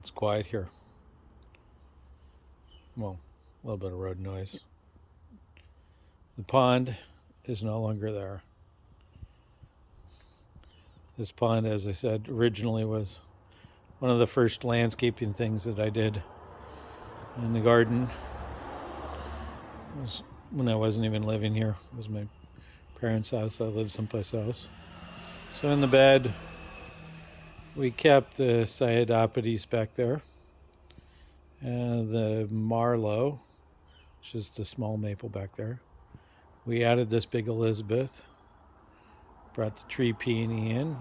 It's quiet here. Well, a little bit of road noise. The pond is no longer there. This pond, as I said, originally was one of the first landscaping things that I did in the garden. It was when I wasn't even living here. It was my parents' house. I lived someplace else. So in the bed, we kept the Cyadopodes back there, and the Marlow, which is the small maple back there. We added this big Elizabeth, brought the tree peony in,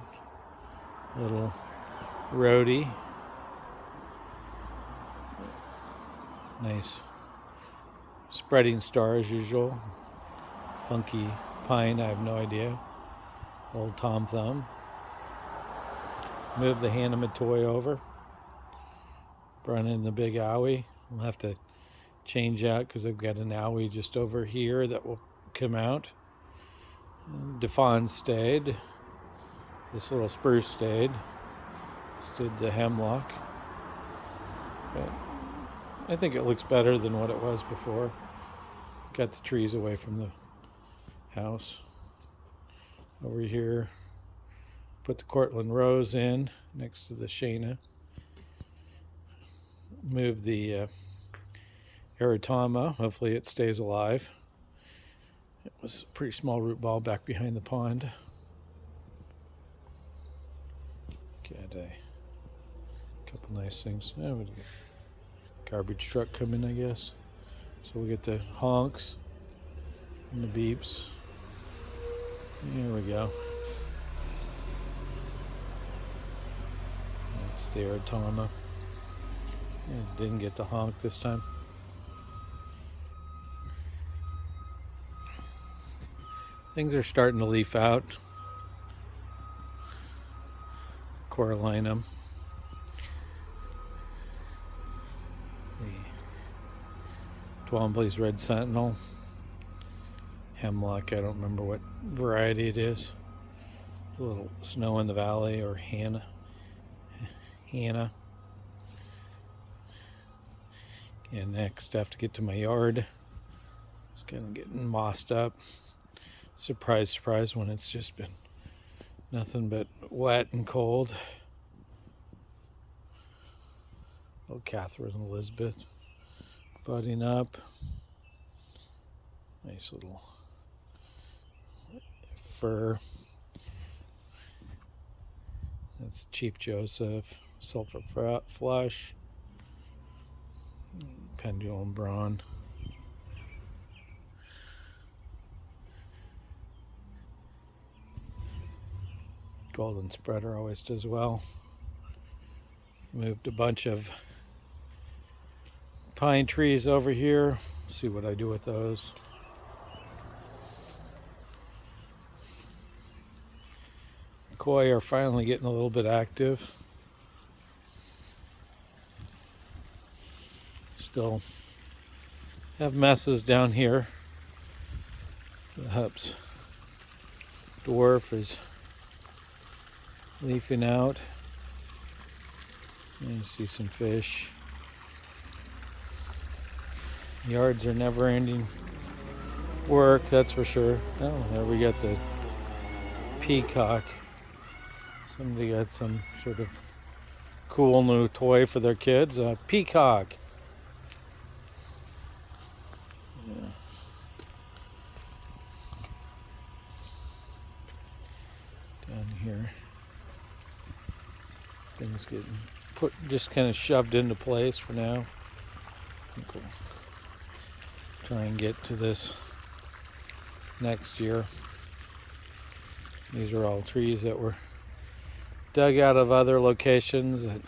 little Rhodey, nice spreading star as usual, funky pine, I have no idea, old Tom Thumb. Move the Hanamatoy over, brought in the big owie. We'll have to change out because I've got an owie just over here that will come out. Defon stayed. This little spruce stayed. Stood the hemlock. But I think it looks better than what it was before. Got the trees away from the house. Over here, put the Cortland Rose in next to the Shana. Move the Erytoma. Hopefully it stays alive. It was a pretty small root ball back behind the pond. Got a couple nice things. Garbage truck coming, I guess. So we get the honks and the beeps. Here we go. That's the Erytoma. Didn't get the honk this time. Things are starting to leaf out. Corallinum. The Twombly's Red Sentinel. Hemlock, I don't remember what variety it is. A little Snow in the Valley or Hannah. And next I have to get to my yard. It's kind of getting mossed up. Surprise, surprise, when it's just been nothing but wet and cold. Oh, Catherine Elizabeth budding up. Nice little fir. That's Chief Joseph, Sulphur Flush, Pendulum Brawn. Golden Spreader always does well. Moved a bunch of pine trees over here. See what I do with those. Koi are finally getting a little bit active. Still have messes down here. The Hups dwarf is leafing out. And you see some fish. Yards are never ending work, that's for sure. Oh, there we got the peacock. Somebody got some sort of cool new toy for their kids. A peacock. Yeah. Down here, things getting put, just kind of shoved into place for now. I think we'll try and get to this next year. These are all trees that were dug out of other locations that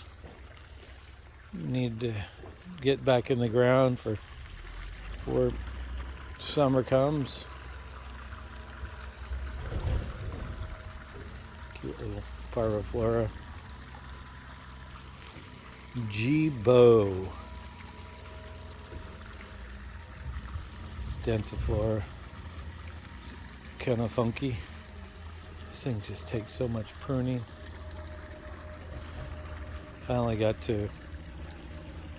need to get back in the ground for before summer comes. Cute little Parviflora. G-Bow. Densiflora. It's kind of funky. This thing just takes so much pruning. Finally got to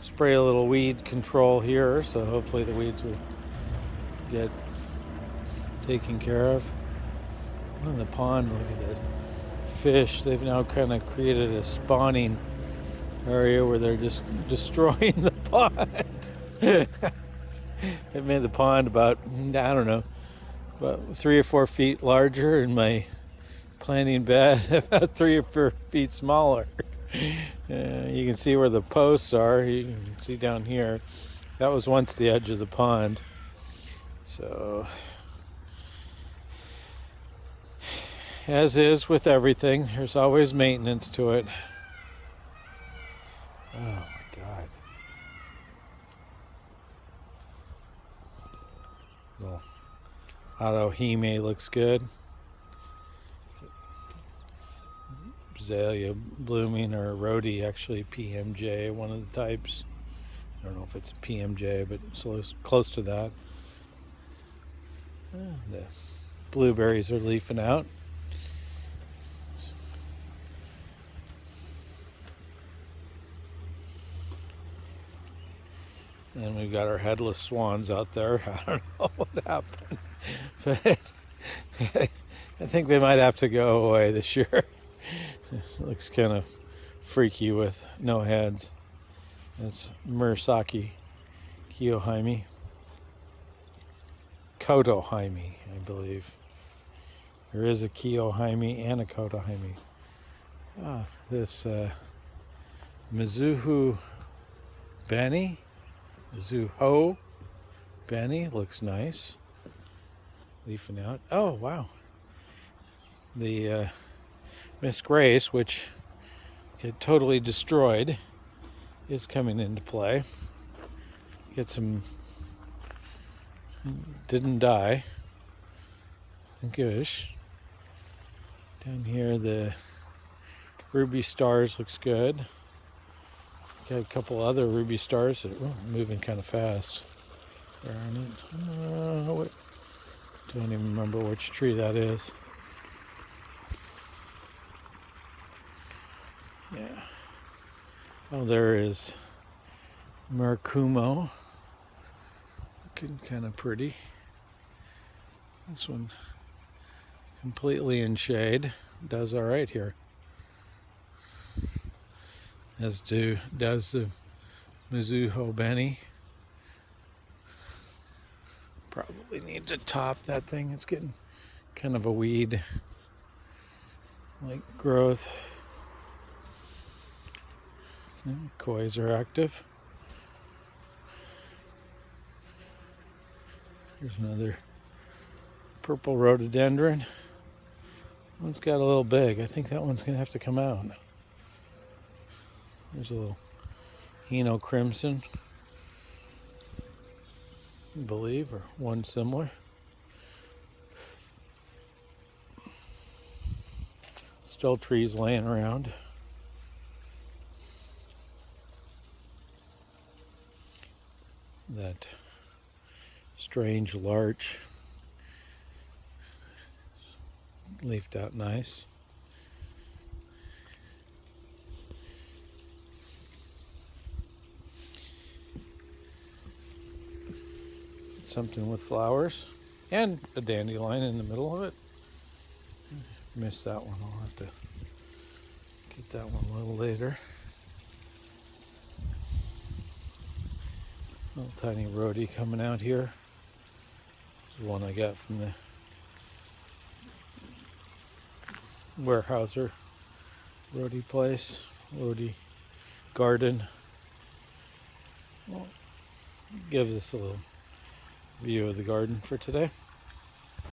spray a little weed control here, so hopefully the weeds will get taken care of. In the pond, look at that fish. They've now kind of created a spawning area where they're just destroying the pond. It made the pond about, I don't know, about 3 or 4 feet larger, and my planting bed about 3 or 4 feet smaller. You can see where the posts are. You can see down here. That was once the edge of the pond. So, as is with everything, there's always maintenance to it. Oh my God. Well, Autohime looks good. Azalea blooming, or Rhodie, actually PMJ, one of the types. I don't know if it's a PMJ, but it's close to that. The blueberries are leafing out. And we've got our headless swans out there. I don't know what happened, but I think they might have to go away this year. It looks kind of freaky with no heads. It's Murasaki Kiyohime. Kotohime, I believe. There is a Kiyohime and a Kotohime. This Mizuho Benny looks nice. Leafing out. Oh, wow. The Miss Grace, which get totally destroyed, is coming into play. Get some, didn't die. Gosh. Down here, the Ruby Stars looks good. Got a couple other Ruby Stars that are moving kind of fast. Don't even remember which tree that is. Yeah. Oh, there is Murakumo. Looking kind of pretty. This one completely in shade. Does all right here. As does the Mizuho Benny. Probably need to top that thing. It's getting kind of a weed like growth. Kois are active. Here's another purple rhododendron. One's got a little big. I think that one's gonna have to come out. There's a little Hino Crimson, I believe, or one similar. Still trees laying around. That strange larch leafed out nice. Something with flowers and a dandelion in the middle of it. Missed that one. I'll have to get that one a little later. Little tiny Rhodie coming out here. This is one I got from the Weyerhaeuser Rhodie place, Rhodie garden. Well, gives us a little view of the garden for today.